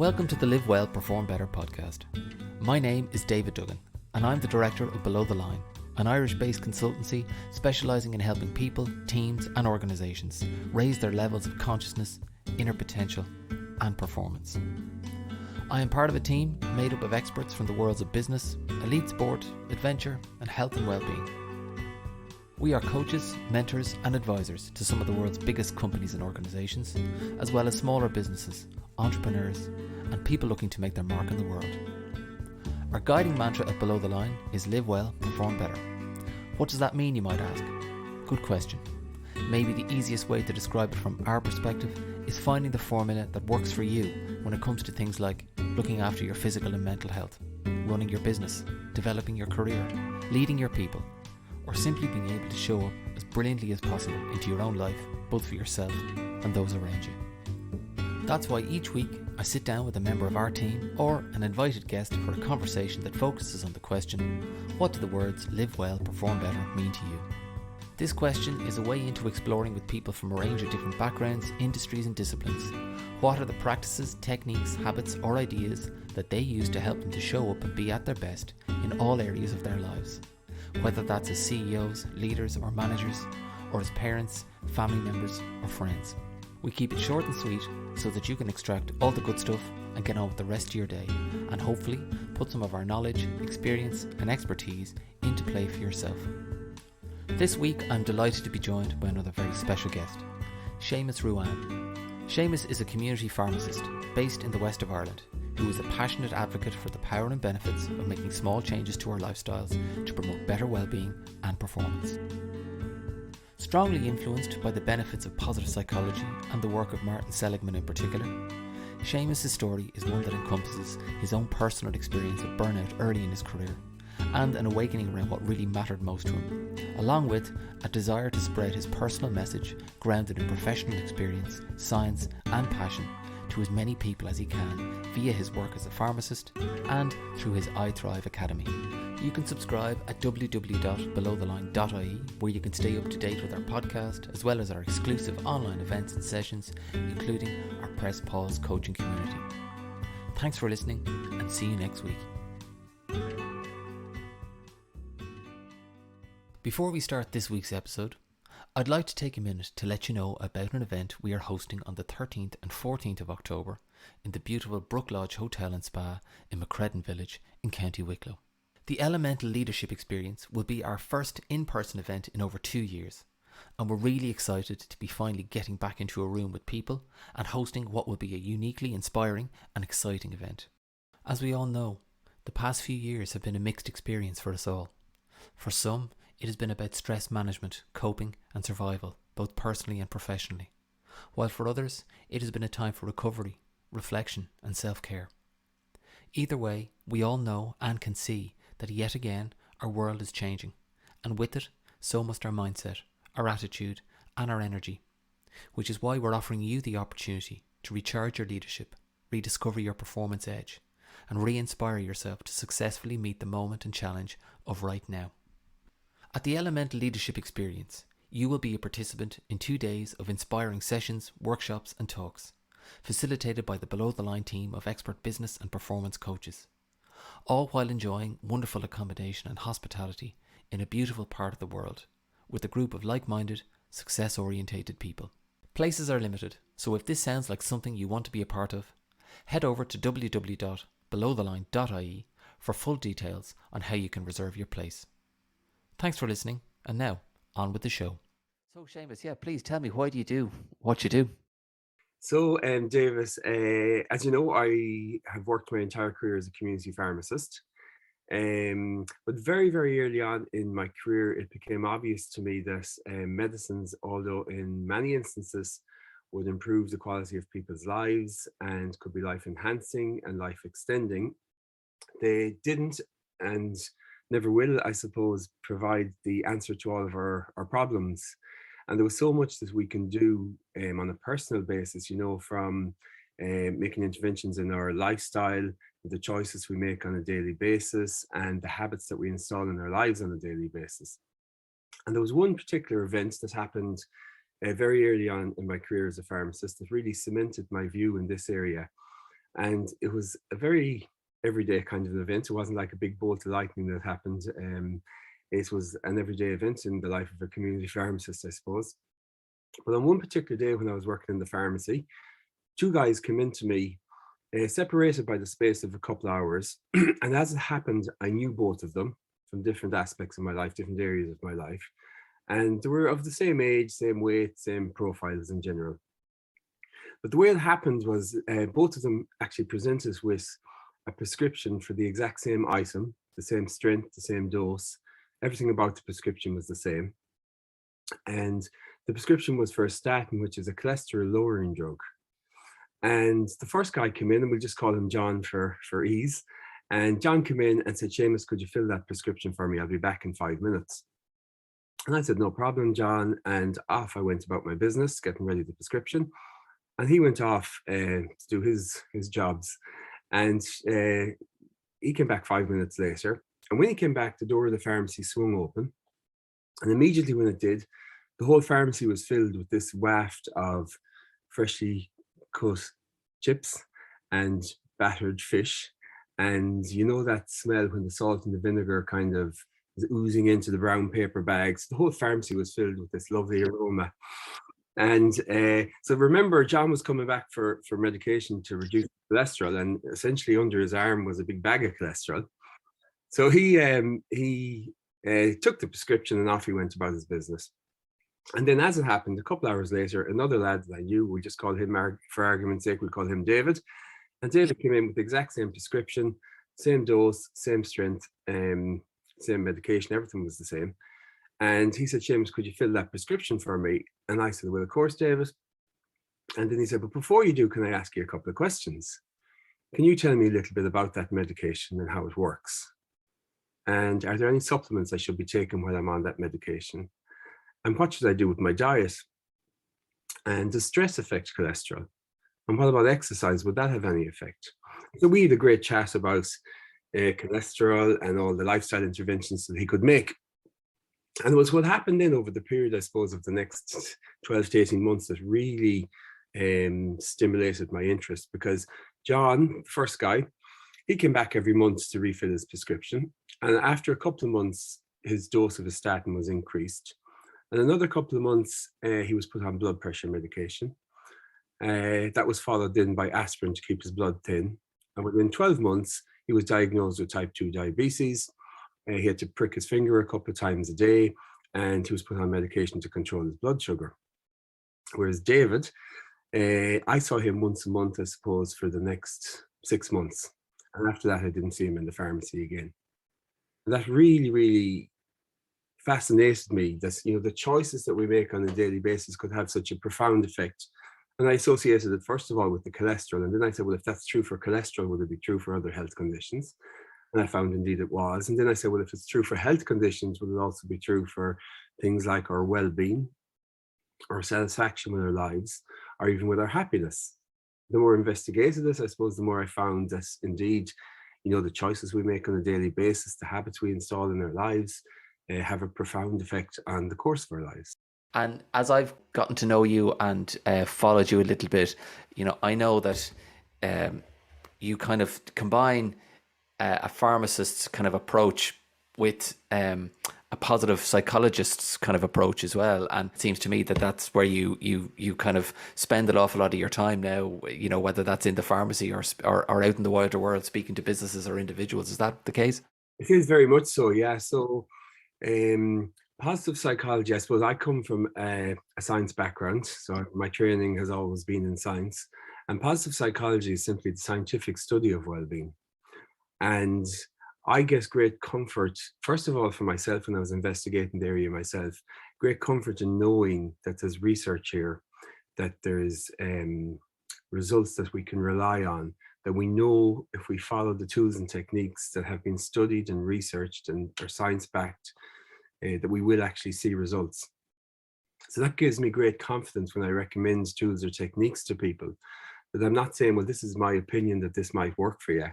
Welcome to the Live Well, Perform Better podcast. My name is David Duggan, and I'm the director of Below the Line, an Irish-based consultancy specialising in helping people, teams and organisations raise their levels of consciousness, inner potential and performance. I am part of a team made up of experts from the worlds of business, elite sport, adventure and health and well-being. We are coaches, mentors and advisors to some of the world's biggest companies and organisations, as well as smaller businesses, entrepreneurs and people looking to make their mark in the world. Our guiding mantra at Below the Line is live well, perform better. What does that mean, you might ask? Good question. Maybe the easiest way to describe it from our perspective is finding the formula that works for you when it comes to things like looking after your physical and mental health, running your business, developing your career, leading your people, or simply being able to show up as brilliantly as possible into your own life, both for yourself and those around you. That's why each week I sit down with a member of our team or an invited guest for a conversation that focuses on the question, what do the words live well, perform better mean to you? This question is a way into exploring with people from a range of different backgrounds, industries and disciplines. What are the practices, techniques, habits or ideas that they use to help them to show up and be at their best in all areas of their lives? Whether that's as CEOs, leaders or managers, or as parents, family members or friends. We keep it short and sweet so that you can extract all the good stuff and get on with the rest of your day and hopefully put some of our knowledge, experience and expertise into play for yourself. This week I'm delighted to be joined by another very special guest, Seamus Ruane. Seamus is a community pharmacist based in the west of Ireland who is a passionate advocate for the power and benefits of making small changes to our lifestyles to promote better well-being and performance. Strongly influenced by the benefits of positive psychology and the work of Martin Seligman in particular, Seamus' story is one that encompasses his own personal experience of burnout early in his career and an awakening around what really mattered most to him, along with a desire to spread his personal message grounded in professional experience, science and passion to as many people as he can via his work as a pharmacist and through his I Thrive Academy. You can subscribe at www.belowtheline.ie where you can stay up to date with our podcast as well as our exclusive online events and sessions, including our Press Pause coaching community. Thanks for listening and see you next week. Before we start this week's episode, I'd like to take a minute to let you know about an event we are hosting on the 13th and 14th of October in the beautiful Brooklodge Hotel and Spa in Macredon Village in County Wicklow. The Elemental Leadership Experience will be our first in-person event in over 2 years, and we're really excited to be finally getting back into a room with people and hosting what will be a uniquely inspiring and exciting event. As we all know, the past few years have been a mixed experience for us all. For some, it has been about stress management, coping and survival, both personally and professionally, while for others, it has been a time for recovery, reflection and self-care. Either way, we all know and can see that yet again our world is changing, and with it, so must our mindset, our attitude and our energy, which is why we're offering you the opportunity to recharge your leadership, rediscover your performance edge, and re-inspire yourself to successfully meet the moment and challenge of right now. At the Elemental Leadership Experience, you will be a participant in 2 days of inspiring sessions, workshops and talks, facilitated by the Below the Line team of expert business and performance coaches, all while enjoying wonderful accommodation and hospitality in a beautiful part of the world, with a group of like-minded, success-orientated people. Places are limited, so if this sounds like something you want to be a part of, head over to www.belowtheline.ie for full details on how you can reserve your place. Thanks for listening, and now, on with the show. So Seamus, please tell me, why do you do what you do? So, Davis, as you know, I have worked my entire career as a community pharmacist. But very, very early on in my career, it became obvious to me that medicines, although in many instances would improve the quality of people's lives and could be life enhancing and life extending, they didn't and never will, I suppose, provide the answer to all of our problems. And there was so much that we can do on a personal basis, from making interventions in our lifestyle, the choices we make on a daily basis, and the habits that we install in our lives on a daily basis. And there was one particular event that happened very early on in my career as a pharmacist that really cemented my view in this area. And it was a very everyday kind of event. It wasn't like a big bolt of lightning that happened. It was an everyday event in the life of a community pharmacist, I suppose. But on one particular day when I was working in the pharmacy, two guys came into me, separated by the space of a couple of hours. And as it happened, I knew both of them from different aspects of my life, different areas of my life. And they were of the same age, same weight, same profiles in general. But the way it happened was both of them actually presented with a prescription for the exact same item, the same strength, the same dose. Everything about the prescription was the same. And the prescription was for a statin, which is a cholesterol lowering drug. And the first guy came in, and we'll just call him John for ease. And John came in and said, Seamus, could you fill that prescription for me? I'll be back in 5 minutes. And I said, no problem, John. And off I went about my business, getting ready the prescription. And he went off to do his jobs. And he came back 5 minutes later. And when he came back, the door of the pharmacy swung open. And immediately when it did, the whole pharmacy was filled with this waft of freshly cut chips and battered fish. And you know that smell when the salt and the vinegar kind of is oozing into the brown paper bags. The whole pharmacy was filled with this lovely aroma. And so remember, John was coming back for medication to reduce cholesterol, and essentially under his arm was a big bag of cholesterol. So he took the prescription and off he went about his business. And then as it happened, a couple hours later, another lad that I knew, we just called him, for argument's sake, we call him David. And David came in with the exact same prescription, same dose, same strength, same medication, everything was the same. And he said, Seamus, could you fill that prescription for me? And I said, well, of course, David. And then he said, but before you do, can I ask you a couple of questions? Can you tell me a little bit about that medication and how it works? And are there any supplements I should be taking while I'm on that medication? And what should I do with my diet? And does stress affect cholesterol? And what about exercise? Would that have any effect? So we had a great chat about cholesterol and all the lifestyle interventions that he could make. And it was what happened then over the period, I suppose, of the next 12 to 18 months that really stimulated my interest, because John, the first guy, he came back every month to refill his prescription. And after a couple of months, his dose of his statin was increased. And another couple of months, he was put on blood pressure medication. That was followed then by aspirin to keep his blood thin. And within 12 months, he was diagnosed with type 2 diabetes. He had to prick his finger a couple of times a day, and he was put on medication to control his blood sugar. Whereas David, I saw him once a month, I suppose, for the next 6 months. And after that, I didn't see him in the pharmacy again. And that really, really fascinated me, that, you know, the choices that we make on a daily basis could have such a profound effect. And I associated it, first of all, with the cholesterol. And then I said, well, if that's true for cholesterol, would it be true for other health conditions? And I found indeed it was. And then I said, well, if it's true for health conditions, would it also be true for things like our well-being, our satisfaction with our lives, or even with our happiness? The more I investigated this, I suppose, the more I found that indeed, you know, the choices we make on a daily basis, the habits we install in our lives, have a profound effect on the course of our lives. And as I've gotten to know you and followed you a little bit, you know, I know that you kind of combine a pharmacist's kind of approach with a positive psychologist's kind of approach as well. And it seems to me that that's where you kind of spend an awful lot of your time now, you know, whether that's in the pharmacy or out in the wider world speaking to businesses or individuals. Is that the case? It is very much so, yeah. So positive psychology, I suppose I come from a science background, so my training has always been in science. And positive psychology is simply the scientific study of well-being. And I get great comfort, first of all, for myself when I was investigating the area myself, great comfort in knowing that there's research here, that there's results that we can rely on, that we know if we follow the tools and techniques that have been studied and researched and are science-backed, that we will actually see results. So that gives me great confidence when I recommend tools or techniques to people, that I'm not saying, well, this is my opinion that this might work for you.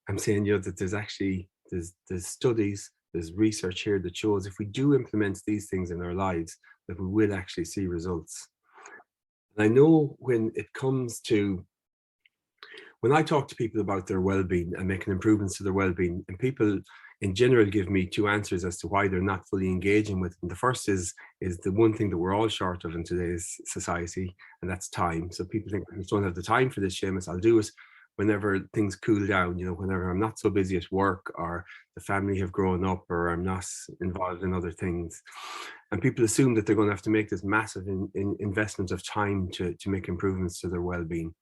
I'm saying, you know, that there's studies, there's research here that shows if we do implement these things in our lives, that we will actually see results. And I know when it comes to when I talk to people about their well-being and making improvements to their well-being, and people in general give me two answers as to why they're not fully engaging with it. And the first is the one thing that we're all short of in today's society, and that's time. So people think, I just don't have the time for this, Seamus. I'll do it whenever things cool down, whenever I'm not so busy at work, or the family have grown up, or I'm not involved in other things. And people assume that they're going to have to make this massive investment of time to make improvements to their well-being.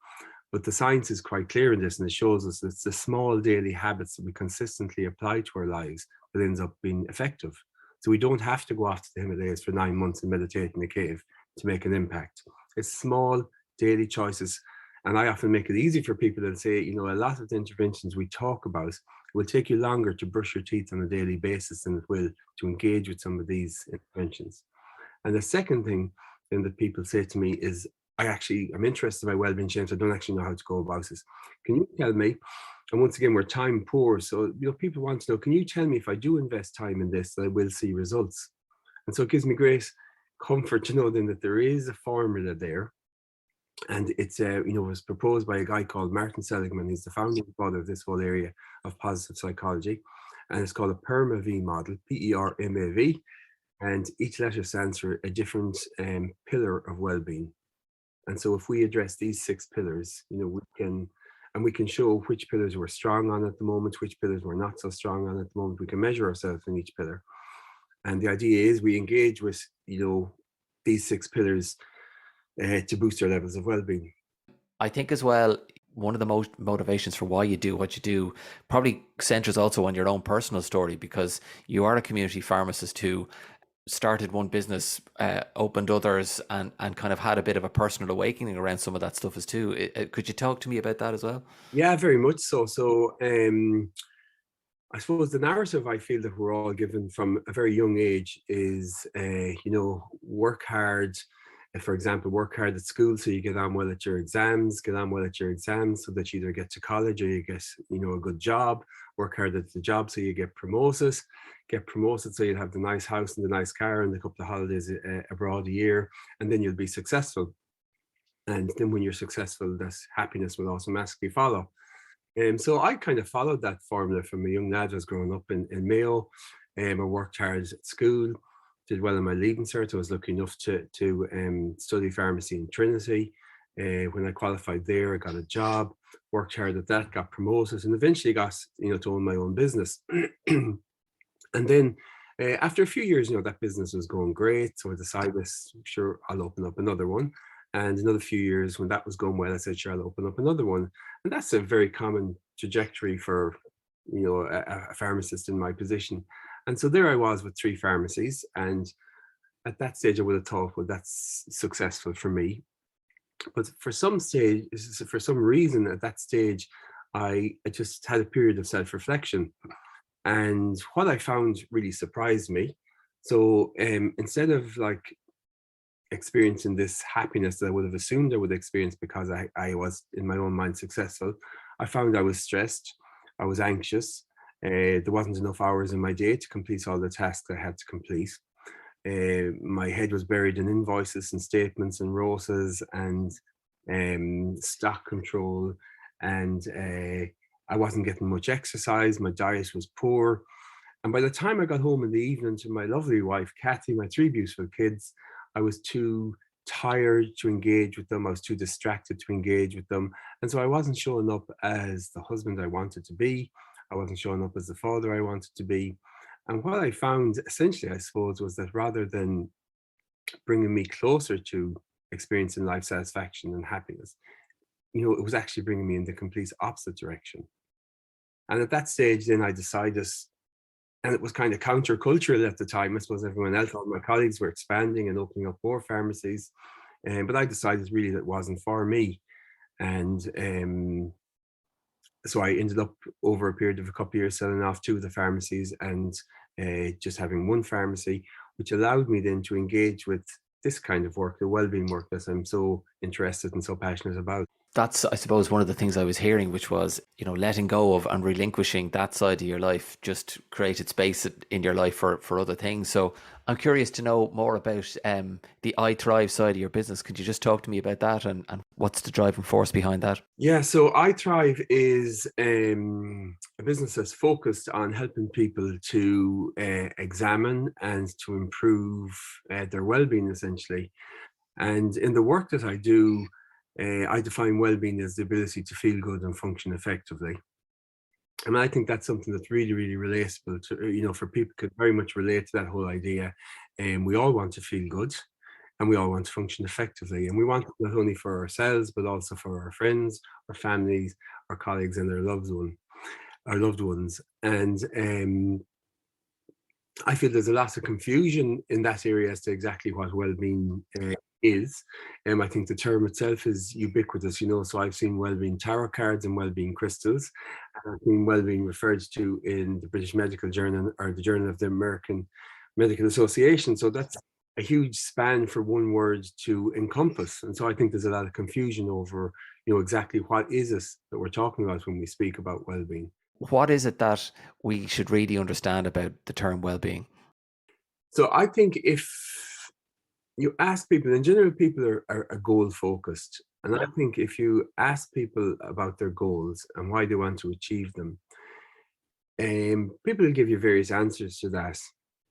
But the science is quite clear in this, and it shows us that it's the small daily habits that we consistently apply to our lives that ends up being effective. So we don't have to go off to the Himalayas for 9 months and meditate in a cave to make an impact. It's small daily choices. And I often make it easy for people that say, a lot of the interventions we talk about will take you longer to brush your teeth on a daily basis than it will to engage with some of these interventions. And the second thing then that people say to me is, I'm interested in my well-being, James. I don't actually know how to go about this. Can you tell me? And once again, we're time poor. So, people want to know, can you tell me if I do invest time in this, that I will see results? And so it gives me great comfort to know then that there is a formula there. And it's, was proposed by a guy called Martin Seligman. He's the founding father of this whole area of positive psychology. And it's called a PERMA-V model, PERMAV. And each letter stands for a different pillar of well-being. And so if we address these 6 pillars, we can show which pillars we're strong on at the moment, which pillars we're not so strong on at the moment. We can measure ourselves in each pillar. And the idea is we engage with, these 6 pillars to boost our levels of well-being. I think as well, one of the most motivations for why you do what you do probably centers also on your own personal story, because you are a community pharmacist who started one business, opened others, and kind of had a bit of a personal awakening around some of that stuff as too. Could you talk to me about that as well? Yeah, very much so. So I suppose the narrative I feel that we're all given from a very young age is, work hard. For example, work hard at school so you get on well at your exams, so that you either get to college or you get, a good job. Work hard at the job so you get promoted so you'll have the nice house and the nice car and a couple of holidays abroad a year, and then you'll be successful. And then when you're successful, this happiness will automatically follow. And so I kind of followed that formula from a young lad. I was growing up in Mayo. I worked hard at school, did well in my leaving cert. I was lucky enough to study pharmacy in Trinity. When I qualified there, I got a job, worked hard at that, got promoted, and eventually got to own my own business. And then after a few years, that business was going great. So I decided, sure, I'll open up another one. And another few years when that was going well, I said, sure, I'll open up another one. And that's a very common trajectory for, a pharmacist in my position. And so there I was with 3 pharmacies. And at that stage, I would have thought, well, that's successful for me. But for some reason at that stage, I just had a period of self-reflection. And what I found really surprised me. So instead of experiencing this happiness that I would have assumed I would experience because I was in my own mind successful, I found I was stressed, I was anxious, there wasn't enough hours in my day to complete all the tasks I had to complete. My head was buried in invoices and statements and ROSAs and stock control, and I wasn't getting much exercise, my diet was poor. And by the time I got home in the evening to my lovely wife, Kathy, my 3 beautiful kids, I was too tired to engage with them. I was too distracted to engage with them. And so I wasn't showing up as the husband I wanted to be. I wasn't showing up as the father I wanted to be. And what I found essentially, I suppose, was that rather than bringing me closer to experiencing life satisfaction and happiness, it was actually bringing me in the complete opposite direction. And at that stage, then I decided, and it was kind of countercultural at the time. I suppose everyone else, all my colleagues were expanding and opening up more pharmacies. But I decided really that it wasn't for me. And so I ended up over a period of a couple of years selling off 2 of the pharmacies and just having 1 pharmacy, which allowed me then to engage with this kind of work, the wellbeing work that I'm so interested and so passionate about. That's, I suppose, one of the things I was hearing, which was, letting go of and relinquishing that side of your life just created space in your life for other things. So I'm curious to know more about the I Thrive side of your business. Could you just talk to me about that and what's the driving force behind that? Yeah, so I Thrive is a business that's focused on helping people to examine and to improve their well-being, essentially. And in the work that I do, I define well-being as the ability to feel good and function effectively. And I think that's something that's really, really relatable to, for people could very much relate to that whole idea. And we all want to feel good and we all want to function effectively. And we want it not only for ourselves, but also for our friends, our families, our colleagues, and our loved ones. And I feel there's a lot of confusion in that area as to exactly what well-being is. I think the term itself is ubiquitous, so I've seen well-being tarot cards and well-being crystals. And I've seen well-being referred to in the British Medical Journal or the Journal of the American Medical Association. So that's a huge span for one word to encompass. And so I think there's a lot of confusion over, exactly what is it that we're talking about when we speak about well-being. What is it that we should really understand about the term well-being? So I think if you ask people, in general, people are goal focused. And I think if you ask people about their goals and why they want to achieve them, people will give you various answers to that.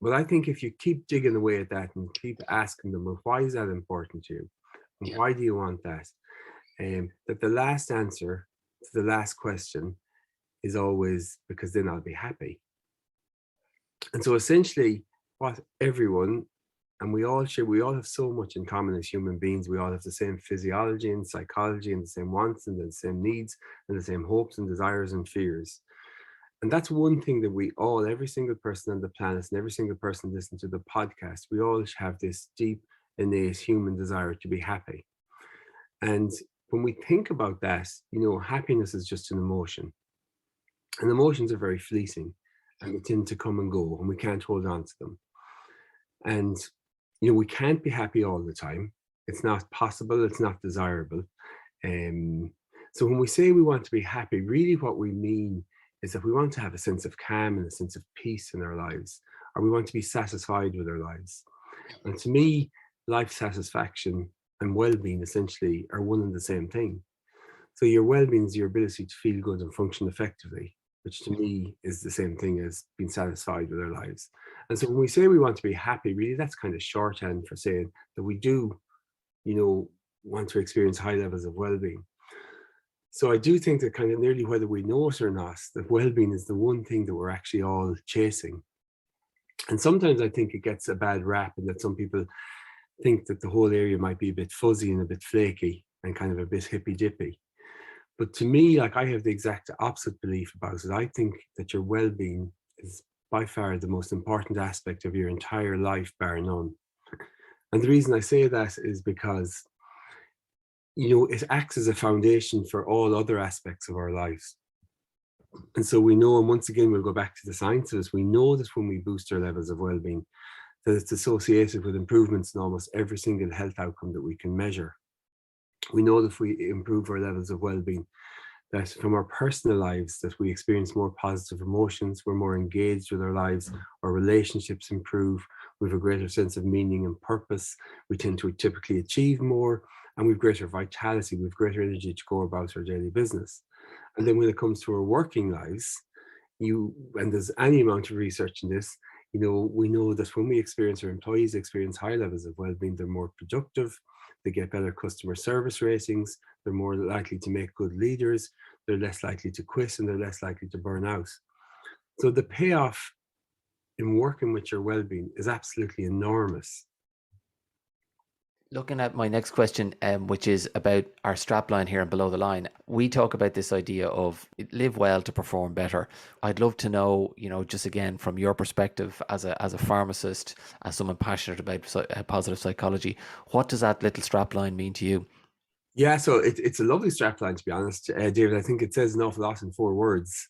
But I think if you keep digging away at that and keep asking them, well, why is that important to you? And why do you want that? That the last answer to the last question is always because then I'll be happy. And so essentially what everyone, and we all have so much in common as human beings. We all have the same physiology and psychology and the same wants and the same needs and the same hopes and desires and fears. And that's one thing that we all, every single person on the planet and every single person listening to the podcast, we all have this deep, innate human desire to be happy. And when we think about that, happiness is just an emotion. And emotions are very fleeting and they tend to come and go and we can't hold on to them. And, we can't be happy all the time. It's not possible. It's not desirable. So when we say we want to be happy, really what we mean is that we want to have a sense of calm and a sense of peace in our lives, or we want to be satisfied with our lives. And to me, life satisfaction and well-being essentially are one and the same thing. So your well-being is your ability to feel good and function effectively, which to me is the same thing as being satisfied with our lives. And so when we say we want to be happy, really that's kind of shorthand for saying that we do, want to experience high levels of well-being. So I do think that kind of nearly whether we know it or not, that well-being is the one thing that we're actually all chasing. And sometimes I think it gets a bad rap and that some people think that the whole area might be a bit fuzzy and a bit flaky and kind of a bit hippy-dippy. But to me, I have the exact opposite belief about it. I think that your well-being is by far the most important aspect of your entire life, bar none. And the reason I say that is because, it acts as a foundation for all other aspects of our lives. And so we know, and once again, we'll go back to the science of this, we know that when we boost our levels of well-being, that it's associated with improvements in almost every single health outcome that we can measure. We know that if we improve our levels of well-being, that from our personal lives, that we experience more positive emotions, we're more engaged with our lives, our relationships improve, we have a greater sense of meaning and purpose, we tend to typically achieve more, and we've greater vitality, we've greater energy to go about our daily business. And then when it comes to our working lives, and there's any amount of research in this, we know that when we experience, our employees experience high levels of well-being, they're more productive, they get better customer service ratings, they're more likely to make good leaders, they're less likely to quit, and they're less likely to burn out. So the payoff in working with your well-being is absolutely enormous. Looking at my next question, which is about our strapline here and below the line, we talk about this idea of live well to perform better. I'd love to know, just again, from your perspective as a pharmacist, as someone passionate about positive psychology, what does that little strapline mean to you? Yeah, so it's a lovely strapline, to be honest, David. I think it says an awful lot in 4 words.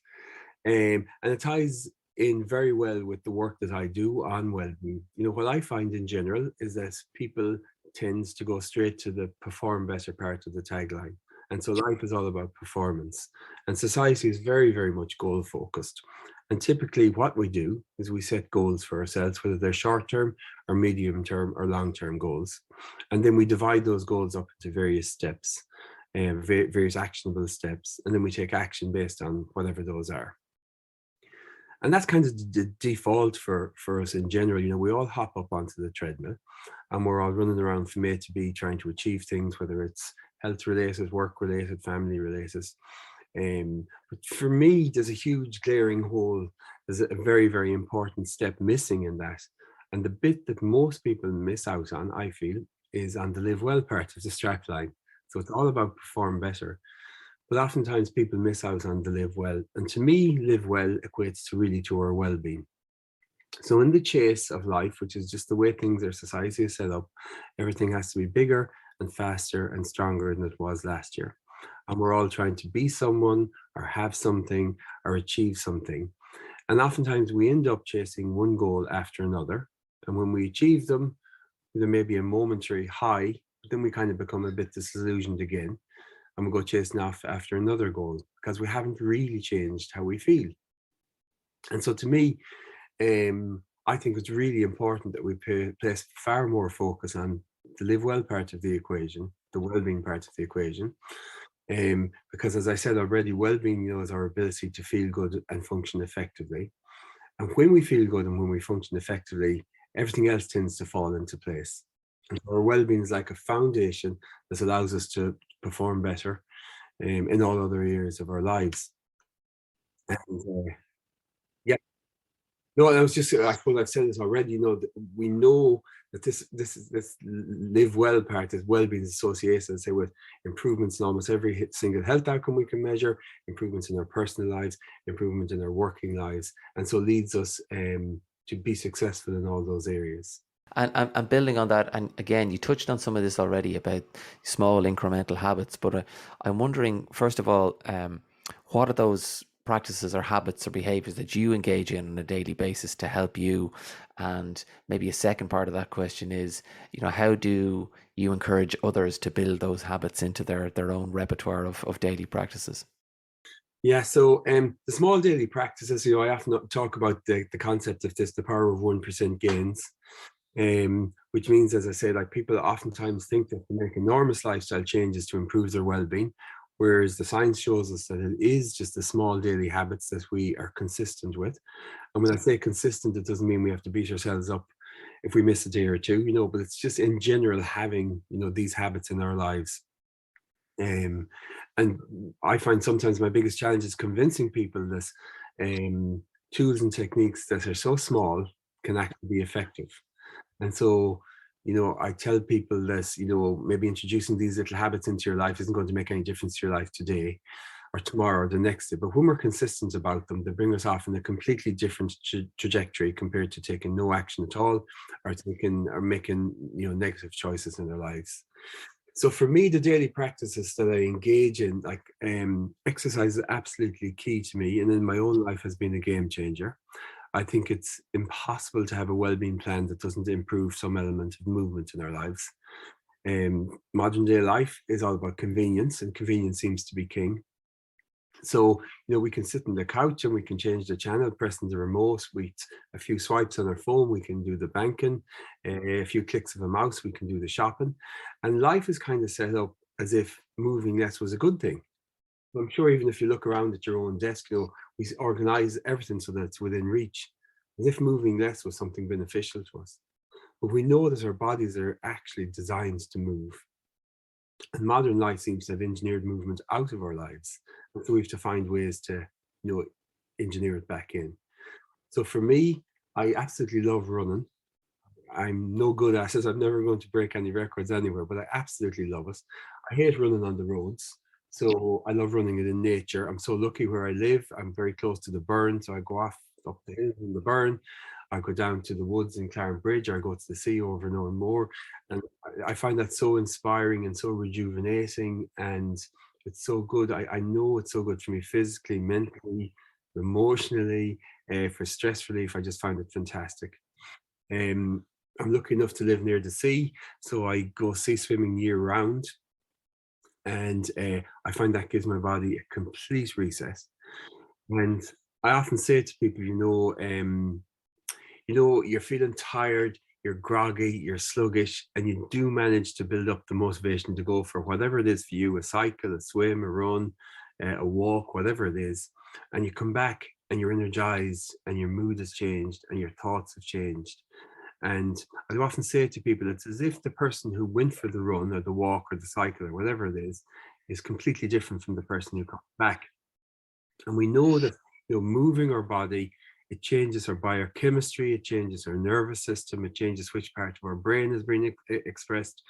And it ties in very well with the work that I do on well-being. What I find in general is that people tends to go straight to the perform better part of the tagline. And so life is all about performance. And society is very, very much goal focused. And typically what we do is we set goals for ourselves, whether they're short term or medium term or long term goals. And then we divide those goals up into various steps, various actionable steps. And then we take action based on whatever those are. And that's kind of the default for us in general. We all hop up onto the treadmill and we're all running around from A to B trying to achieve things, whether it's health related, work related, family related. But for me, there's a huge glaring hole. There's a very, very important step missing in that. And the bit that most people miss out on, I feel, is on the live well part of the strap line. So it's all about perform better. But oftentimes people miss out on the live well. And to me, live well equates to our well-being. So in the chase of life, which is just the way things our society is set up, everything has to be bigger and faster and stronger than it was last year. And we're all trying to be someone or have something or achieve something. And oftentimes we end up chasing one goal after another. And when we achieve them, there may be a momentary high, but then we kind of become a bit disillusioned again. And we go chasing off after another goal because we haven't really changed how we feel. And so to me, I think it's really important that we place far more focus on the live well part of the equation, the well-being part of the equation. Because as I said already, well-being, is our ability to feel good and function effectively. And when we feel good and when we function effectively, everything else tends to fall into place. And our well-being is like a foundation that allows us to perform better in all other areas of our lives. And yeah, no, I was just, I suppose I've said this already, we know that this live well part, this well-being is associated, say, with improvements in almost every single health outcome we can measure, improvements in our personal lives, improvement in our working lives, and so leads us to be successful in all those areas. And building on that, and again, you touched on some of this already about small incremental habits, but I'm wondering, first of all, what are those practices or habits or behaviors that you engage in on a daily basis to help you? And maybe a second part of that question is, how do you encourage others to build those habits into their own repertoire of daily practices? Yeah, so the small daily practices, I often talk about the concept of this, the power of 1% gains. Which means, as I say, like, people oftentimes think that they make enormous lifestyle changes to improve their well-being, whereas the science shows us that it is just the small daily habits that we are consistent with. And when I say consistent, it doesn't mean we have to beat ourselves up if we miss a day or two, but it's just in general having, these habits in our lives. And I find sometimes my biggest challenge is convincing people that tools and techniques that are so small can actually be effective. And so, I tell people that, maybe introducing these little habits into your life isn't going to make any difference to your life today or tomorrow or the next day. But when we're consistent about them, they bring us off in a completely different trajectory compared to taking no action at all or making, negative choices in their lives. So for me, the daily practices that I engage in, like exercise is absolutely key to me. And in my own life has been a game changer. I think it's impossible to have a well-being plan that doesn't improve some element of movement in our lives. Modern day life is all about convenience, and convenience seems to be king. So, we can sit on the couch and we can change the channel, pressing the remote. With a few swipes on our phone, we can do the banking. A few clicks of a mouse, we can do the shopping. And life is kind of set up as if moving less was a good thing. I'm sure even if you look around at your own desk, we organize everything so that it's within reach, as if moving less was something beneficial to us. But we know that our bodies are actually designed to move. And modern life seems to have engineered movement out of our lives. And so we have to find ways to, engineer it back in. So for me, I absolutely love running. I'm no good at it. I'm never going to break any records anywhere, but I absolutely love it. I hate running on the roads. So I love running it in nature. I'm so lucky where I live. I'm very close to the burn. So I go off up the hill in the burn. I go down to the woods in Clarence Bridge, or I go to the sea over and over more. And I find that so inspiring and so rejuvenating. And it's so good. I know it's so good for me physically, mentally, emotionally, for stress relief. I just find it fantastic. I'm lucky enough to live near the sea. So I go sea swimming year round. And I find that gives my body a complete reset. And I often say to people, you're feeling tired, you're groggy, you're sluggish, and you do manage to build up the motivation to go for whatever it is for you, a cycle, a swim, a run, a walk, whatever it is. And you come back and you're energized and your mood has changed and your thoughts have changed. And I often say to people, it's as if the person who went for the run or the walk or the cycle or whatever it is completely different from the person who comes back. And we know that moving our body, it changes our biochemistry, it changes our nervous system, it changes which part of our brain is being expressed.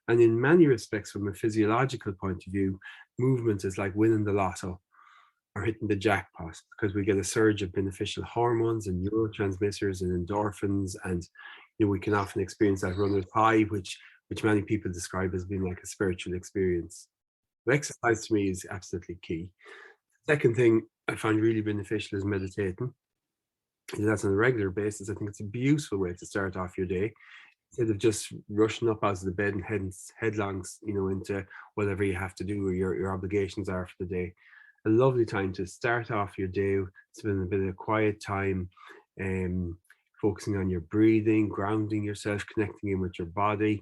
And in many respects, from a physiological point of view, movement is like winning the lotto or hitting the jackpot, because we get a surge of beneficial hormones and neurotransmitters and endorphins, and we can often experience that runner's high, which many people describe as being like a spiritual experience. So exercise to me is absolutely key. Second thing I find really beneficial is meditating. And that's on a regular basis. I think it's a beautiful way to start off your day, instead of just rushing up out of the bed and heading headlong, into whatever you have to do or your obligations are for the day. A lovely time to start off your day, spend a bit of quiet time, focusing on your breathing, grounding yourself, connecting in with your body,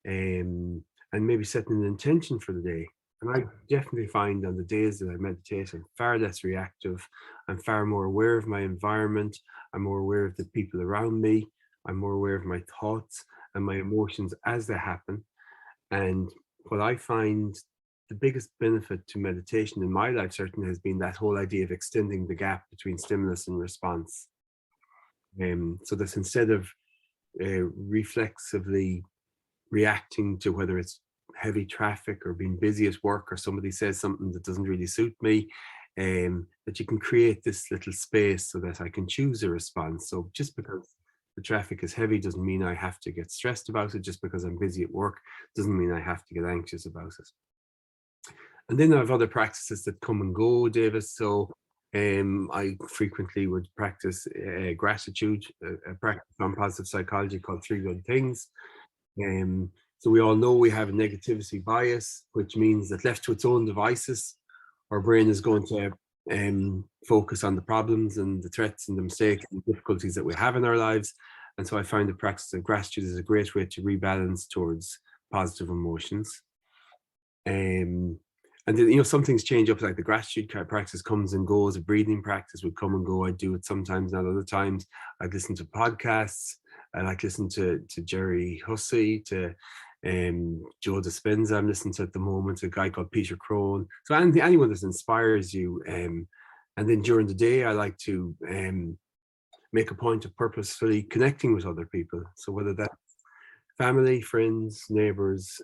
and maybe setting an intention for the day. And I definitely find on the days that I meditate, I'm far less reactive. I'm far more aware of my environment. I'm more aware of the people around me. I'm more aware of my thoughts and my emotions as they happen. And what I find the biggest benefit to meditation in my life certainly has been that whole idea of extending the gap between stimulus and response. So that instead of reflexively reacting to whether it's heavy traffic or being busy at work or somebody says something that doesn't really suit me, that you can create this little space so that I can choose a response. So just because the traffic is heavy doesn't mean I have to get stressed about it. Just because I'm busy at work doesn't mean I have to get anxious about it. And then I have other practices that come and go, David. So I frequently would practice gratitude, a practice on positive psychology called 3 Good Things. So we all know we have a negativity bias, which means that left to its own devices, our brain is going to focus on the problems and the threats and the mistakes and the difficulties that we have in our lives. And so I find the practice of gratitude is a great way to rebalance towards positive emotions. And then, some things change up, like the gratitude practice comes and goes. A breathing practice would come and go. I do it sometimes, not other times. I'd listen to podcasts. I like listen to Jerry Hussey, to Joe Dispenza. I'm listening to at the moment, a guy called Peter Crone. So anyone that inspires you. And then during the day, I like to make a point of purposefully connecting with other people. So whether that's family, friends, neighbors,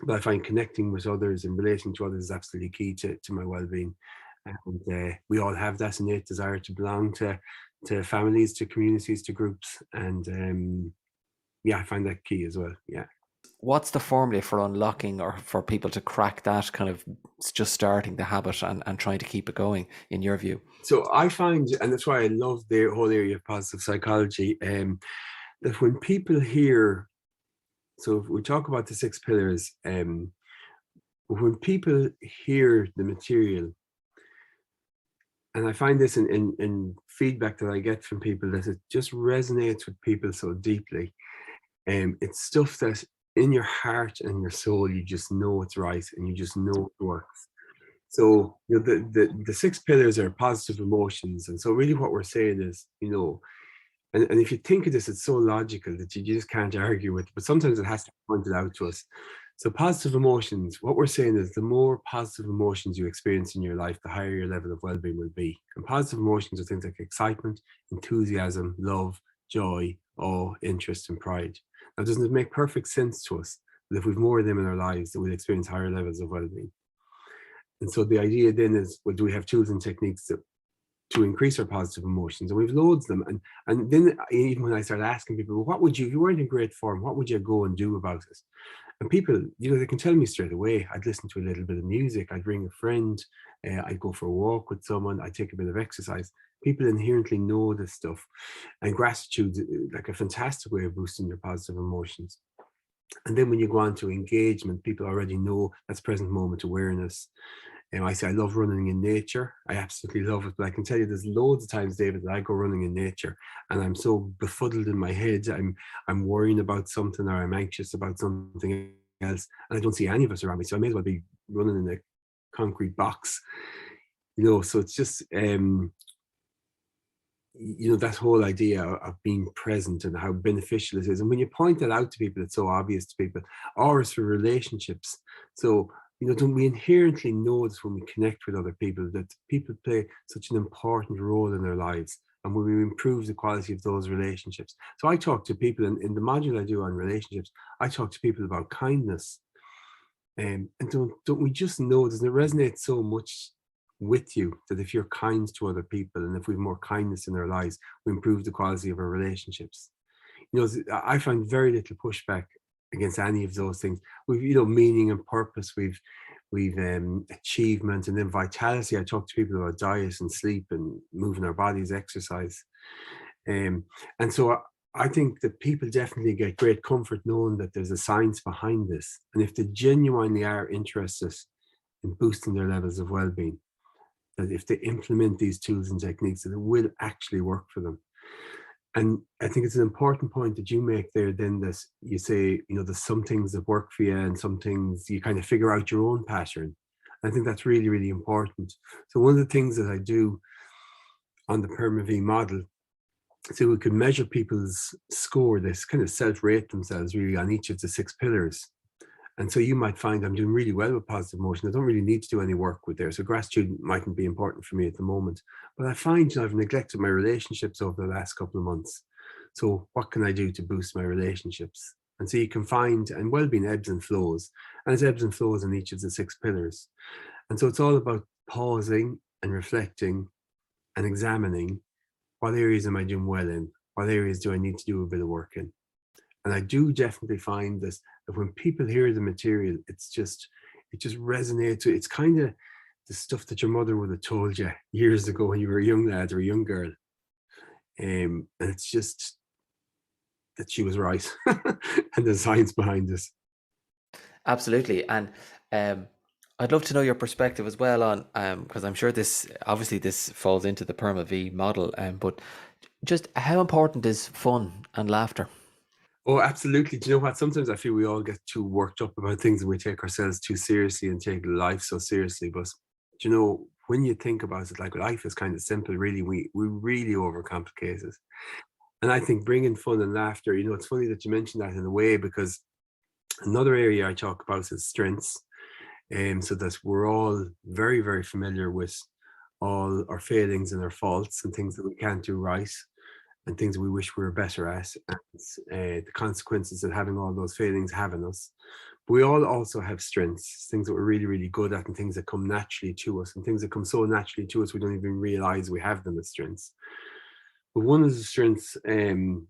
but I find connecting with others and relating to others is absolutely key to my well-being. And we all have that innate desire to belong to families, to communities, to groups. And I find that key as well. Yeah. What's the formula for unlocking or for people to crack that kind of just starting the habit and trying to keep it going, in your view? So I find, and that's why I love the whole area of positive psychology, that when people hear, so if we talk about the 6 pillars, when people hear the material, and I find this in feedback that I get from people, that it just resonates with people so deeply. It's stuff that in your heart and your soul, you just know it's right and you just know it works. So the 6 pillars are positive emotions. And so really what we're saying is, and if you think of this, it's so logical that you just can't argue with, but sometimes it has to be pointed out to us. So positive emotions, what we're saying is the more positive emotions you experience in your life, the higher your level of well-being will be. And positive emotions are things like excitement, enthusiasm, love, joy, awe, interest, and pride. Now, doesn't it make perfect sense to us that if we've more of them in our lives, that we'll experience higher levels of well-being? And so the idea then is, well, do we have tools and techniques to increase our positive emotions? And we've loads of them. And then even when I start asking people, well, what would you, if you weren't in great form, what would you go and do about it? And people, they can tell me straight away. I'd listen to a little bit of music, I'd bring a friend, I'd go for a walk with someone, I'd take a bit of exercise. People inherently know this stuff. And gratitude, like a fantastic way of boosting your positive emotions. And then when you go on to engagement, people already know that's present moment awareness. And I say I love running in nature. I absolutely love it. But I can tell you there's loads of times, David, that I go running in nature and I'm so befuddled in my head. I'm worrying about something, or I'm anxious about something else, and I don't see any of us around me. So I may as well be running in a concrete box. So it's just that whole idea of being present and how beneficial it is. And when you point that out to people, it's so obvious to people. Or it's for relationships. So, don't we inherently know this when we connect with other people, that people play such an important role in their lives, and when we improve the quality of those relationships. So I talk to people in the module I do on relationships, I talk to people about kindness. And don't we just know, doesn't it resonate so much with you that if you're kind to other people and if we have more kindness in our lives, we improve the quality of our relationships? I find very little pushback against any of those things. We've meaning and purpose, we've achievement, and then vitality. I talk to people about diet and sleep and moving our bodies, exercise, and so I think that people definitely get great comfort knowing that there's a science behind this, and if they genuinely are interested in boosting their levels of well-being, that if they implement these tools and techniques, that it will actually work for them. And I think it's an important point that you make there, then, that you say, there's some things that work for you and some things you kind of figure out your own pattern. I think that's really, really important. So one of the things that I do on the PermaV model, so we could measure people's score, this kind of self-rate themselves really on each of the 6 pillars. And so you might find I'm doing really well with positive emotion. I don't really need to do any work with there. So gratitude mightn't be important for me at the moment. But I find I've neglected my relationships over the last couple of months. So what can I do to boost my relationships? And so you can find, and well-being ebbs and flows. And it's ebbs and flows in each of the 6 pillars. And so it's all about pausing and reflecting and examining, what areas am I doing well in? What areas do I need to do a bit of work in? And I do definitely find this, that when people hear the material, it just resonates. It's kind of the stuff that your mother would have told you years ago when you were a young lad or a young girl. And it's just that she was right. And the science behind this. Absolutely. And I'd love to know your perspective as well on, because I'm sure this falls into the PermaV model, but just how important is fun and laughter? Oh, absolutely. Do you know what? Sometimes I feel we all get too worked up about things and we take ourselves too seriously and take life so seriously. But when you think about it, like, life is kind of simple, really. We really overcomplicate it. And I think bringing fun and laughter, it's funny that you mentioned that in a way, because another area I talk about is strengths. So that we're all very, very familiar with all our failings and our faults and things that we can't do right and things we wish we were better at, and the consequences that having all those failings have on us. But we all also have strengths, things that we're really, really good at, and things that come naturally to us, and things that come so naturally to us we don't even realize we have them as strengths. But one of the strengths, one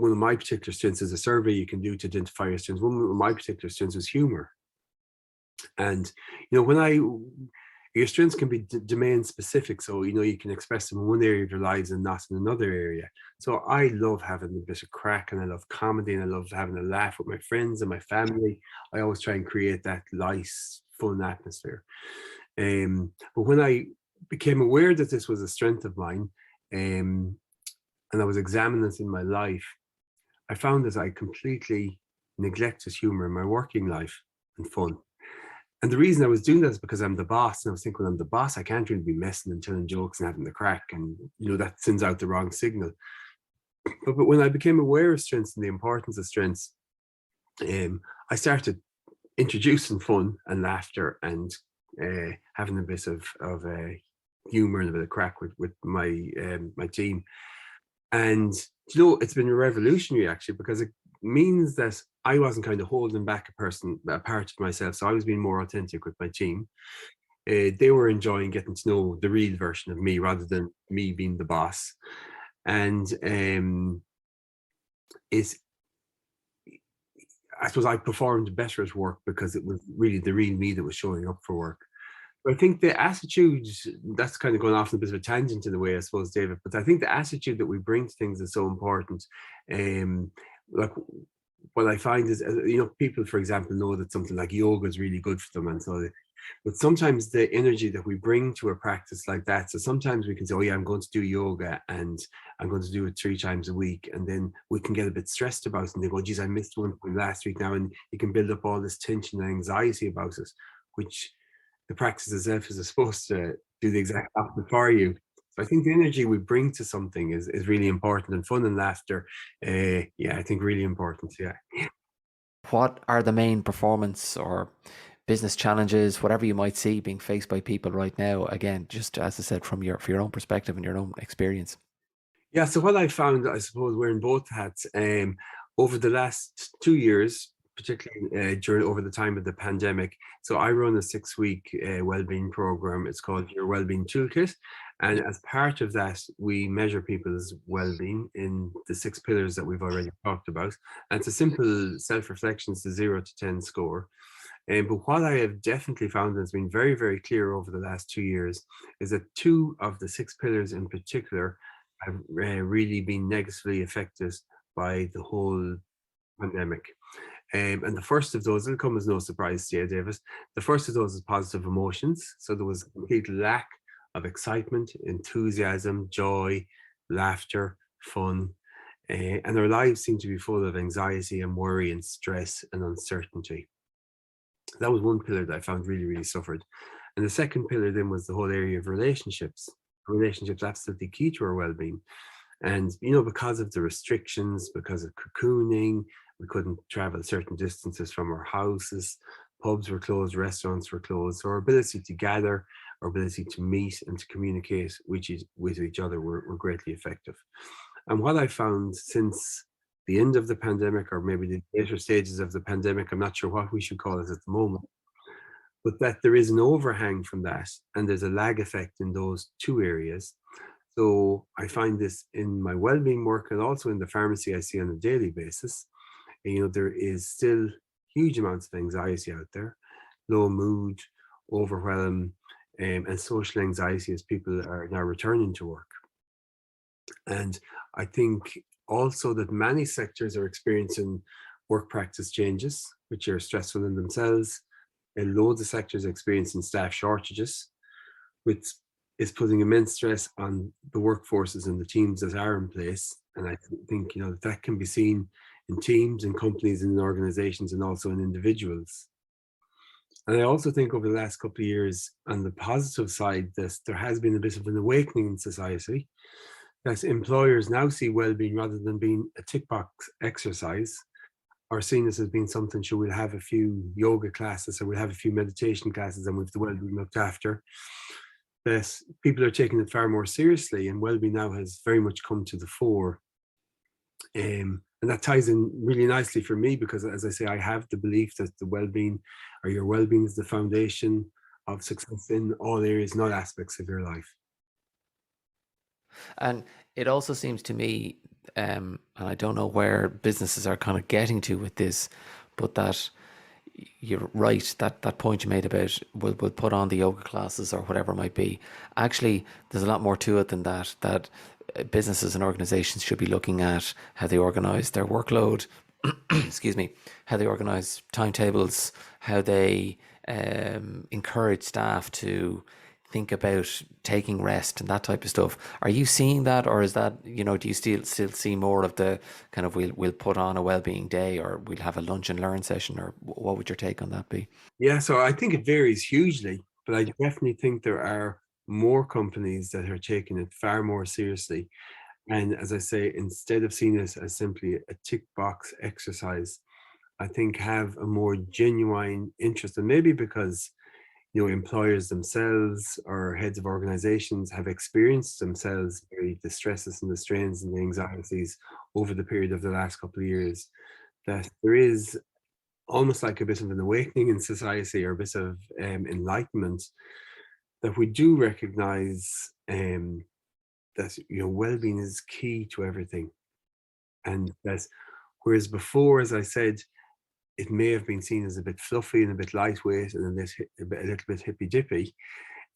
of my particular strengths, is a survey you can do to identify your strengths. One of my particular strengths is humor. And your strengths can be domain specific, so you can express them in one area of your lives and not in another area. So I love having a bit of crack, and I love comedy, and I love having a laugh with my friends and my family. I always try and create that light, fun atmosphere. But when I became aware that this was a strength of mine, and I was examining it in my life, I found that I completely neglected humor in my working life and fun. And the reason I was doing that is because I'm the boss, and I was thinking, when I'm the boss, I can't really be messing and telling jokes and having the crack, and that sends out the wrong signal. But when I became aware of strengths and the importance of strengths, I started introducing fun and laughter and having a bit of humor and a bit of crack with my my team. And it's been revolutionary, actually, because it means that I wasn't kind of holding back a part of myself. So I was being more authentic with my team. They were enjoying getting to know the real version of me rather than me being the boss. And I suppose I performed better at work because it was really the real me that was showing up for work. But I think the attitude, that's kind of going off on a bit of a tangent in a way, I suppose, David, but I think the attitude that we bring to things is so important. Like, what I find is, people, for example, know that something like yoga is really good for them, and so. But sometimes the energy that we bring to a practice like that, so sometimes we can say, oh yeah, I'm going to do yoga and I'm going to do it 3 times a week. And then we can get a bit stressed about it and they go, geez, I missed one from last week now. And you can build up all this tension and anxiety about it, which the practice itself is supposed to do the exact opposite for you. So I think the energy we bring to something is really important, and fun and laughter, I think really important. Yeah. What are the main performance or business challenges, whatever you might see being faced by people right now? Again, just as I said, from for your own perspective and your own experience. Yeah, so what I found, I suppose, wearing both hats, over the last 2 years, particularly over the time of the pandemic. So I run a 6-week wellbeing program. It's called Your Wellbeing Toolkit, and as part of that, we measure people's well-being in the 6 pillars that we've already talked about. And it's a simple self-reflection, it's a 0 to 10 score. But what I have definitely found has been very, very clear over the last 2 years is that 2 of the 6 pillars in particular have really been negatively affected by the whole pandemic. And the first of those, it'll come as no surprise to you, David. The first of those is positive emotions. So there was a complete lack of excitement, enthusiasm, joy, laughter, fun. And our lives seem to be full of anxiety and worry and stress and uncertainty. That was one pillar that I found really, really suffered. And the second pillar then was the whole area of relationships. Relationships absolutely key to our well-being. And, because of the restrictions, because of cocooning, we couldn't travel certain distances from our houses, pubs were closed, restaurants were closed. So our ability to gather, our ability to meet and to communicate with each other were greatly effective. And what I found since the end of the pandemic, or maybe the later stages of the pandemic, I'm not sure what we should call it at the moment, but that there is an overhang from that, and there's a lag effect in those 2 areas. So I find this in my wellbeing work and also in the pharmacy I see on a daily basis. There is still huge amounts of anxiety out there, low mood, overwhelm, and social anxiety as people are now returning to work. And I think also that many sectors are experiencing work practice changes, which are stressful in themselves. And loads of sectors are experiencing staff shortages, which is putting immense stress on the workforces and the teams that are in place. And I think, that can be seen in teams, in companies, in organizations, and also in individuals. And I also think over the last couple of years, on the positive side, there has been a bit of an awakening in society, that employers now see well-being, rather than being a tick box exercise, are seen as being something. So we'll have a few yoga classes, or we'll have a few meditation classes, and we've the well-being looked after. That people are taking it far more seriously, and well-being now has very much come to the fore. And that ties in really nicely for me, because, as I say, I have the belief that the well-being, or your well-being, is the foundation of success in all areas and all aspects of your life. And it also seems to me, and I don't know where businesses are kind of getting to with this, but that you're right, that point you made about we'll put on the yoga classes or whatever it might be. Actually, there's a lot more to it than that, businesses and organizations should be looking at how they organize their workload, excuse me, how they organize timetables, how they encourage staff to think about taking rest and that type of stuff. Are you seeing that, or is that, do you still see more of the kind of we'll put on a wellbeing day, or we'll have a lunch and learn session, or what would your take on that be? Yeah, so I think it varies hugely, but I definitely think there are more companies that are taking it far more seriously. And as I say, instead of seeing it as simply a tick box exercise, I think have a more genuine interest. And maybe because employers themselves or heads of organizations have experienced themselves the stresses and the strains and the anxieties over the period of the last couple of years, that there is almost like a bit of an awakening in society, or a bit of enlightenment, that we do recognize that well-being is key to everything. And that whereas before, as I said, it may have been seen as a bit fluffy and a bit lightweight and a little bit hippy-dippy,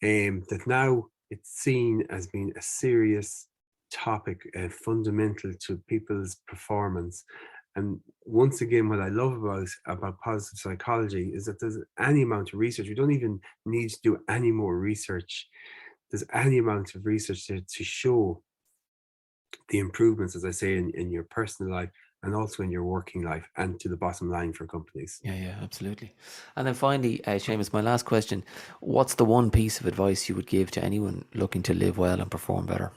that now it's seen as being a serious topic, fundamental to people's performance. And once again, what I love about positive psychology is that there's any amount of research. We don't even need to do any more research. There's any amount of research to show the improvements, as I say, in your personal life and also in your working life, and to the bottom line for companies. Yeah, absolutely. And then finally, Seamus, my last question, what's the one piece of advice you would give to anyone looking to live well and perform better?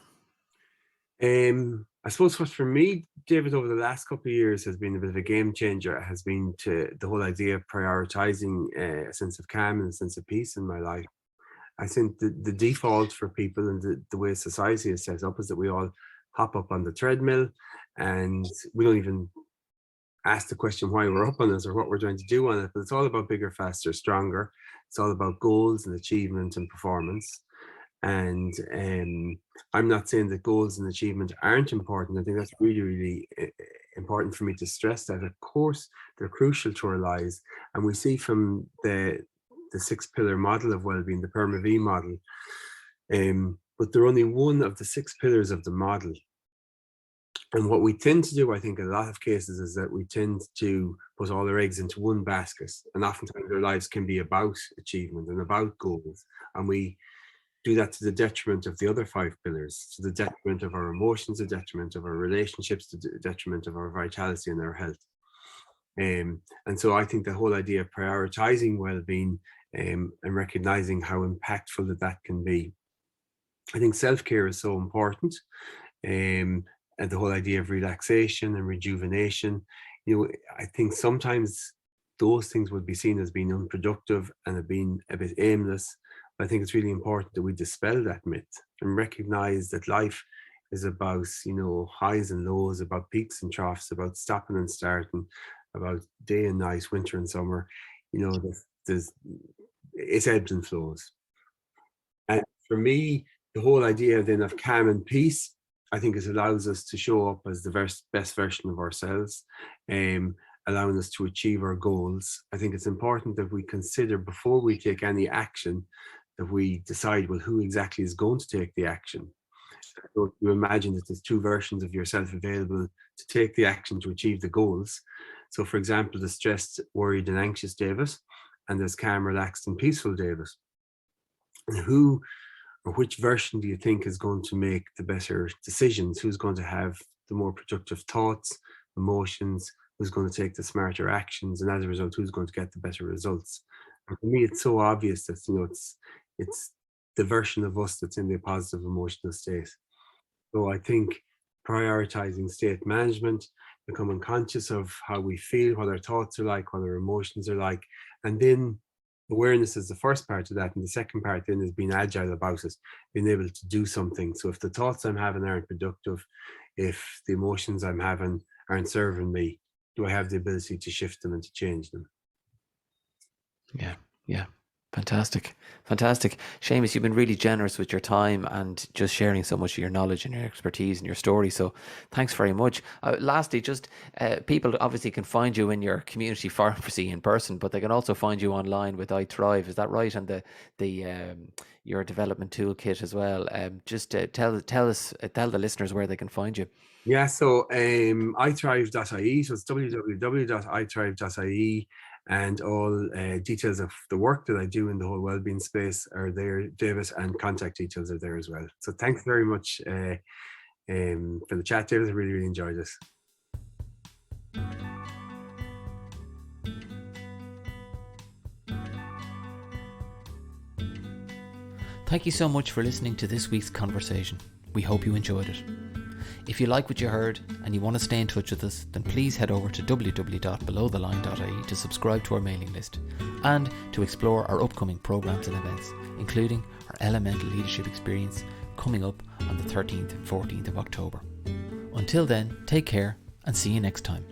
I suppose what for me, David, over the last couple of years has been a bit of a game changer, has been to the whole idea of prioritizing a sense of calm and a sense of peace in my life. I think the default for people and the way society is set up is that we all hop up on the treadmill and we don't even ask the question why we're up on it or what we're trying to do on it. But it's all about bigger, faster, stronger. It's all about goals and achievement and performance. And I'm not saying that goals and achievement aren't important. I think that's really, really important for me to stress that. Of course, they're crucial to our lives. And we see from the 6-pillar model of well-being, the PERMA-V model, but they're only one of the 6 pillars of the model. And what we tend to do, I think, in a lot of cases, is that we tend to put all our eggs into one basket. And oftentimes our lives can be about achievement and about goals. And we do that to the detriment of the other 5 pillars, to the detriment of our emotions, the detriment of our relationships, to the detriment of our vitality and our health. And so I think the whole idea of prioritizing well-being and recognizing how impactful that can be. I think self-care is so important. And the whole idea of relaxation and rejuvenation, I think sometimes those things would be seen as being unproductive and have been a bit aimless. But I think it's really important that we dispel that myth and recognize that life is about, highs and lows, about peaks and troughs, about stopping and starting, about day and night, winter and summer. It's ebbs and flows. And for me, the whole idea then of calm and peace, I think it allows us to show up as the best version of ourselves, allowing us to achieve our goals. I think it's important that we consider before we take any action, that we decide, well, who exactly is going to take the action. So you imagine that there's 2 versions of yourself available to take the action to achieve the goals. So for example, the stressed, worried and anxious David, and there's calm, relaxed and peaceful David. And who or which version do you think is going to make the better decisions? Who's going to have the more productive thoughts, emotions? Who's going to take the smarter actions? And as a result, who's going to get the better results? And for me, it's so obvious that it's the version of us that's in the positive emotional state. So I think prioritizing state management, becoming conscious of how we feel, what our thoughts are like, what our emotions are like, and then awareness is the first part of that, and the second part then is being agile about it, being able to do something. So if the thoughts I'm having aren't productive, if the emotions I'm having aren't serving me, do I have the ability to shift them and to change them? Yeah. Fantastic. Seamus, you've been really generous with your time and just sharing so much of your knowledge and your expertise and your story. So thanks very much. Lastly, just people obviously can find you in your community pharmacy in person, but they can also find you online with iThrive. Is that right? And your development toolkit as well. Just tell the listeners where they can find you. Yeah, so iThrive.ie, so it's www.iThrive.ie, and all details of the work that I do in the whole wellbeing space are there, David, and contact details are there as well. So thanks very much for the chat, David. I really, really enjoyed this. Thank you so much for listening to this week's conversation. We hope you enjoyed it. If you like what you heard and you want to stay in touch with us, then please head over to www.belowtheline.ie to subscribe to our mailing list and to explore our upcoming programs and events, including our Elemental Leadership Experience coming up on the 13th and 14th of October. Until then, take care and see you next time.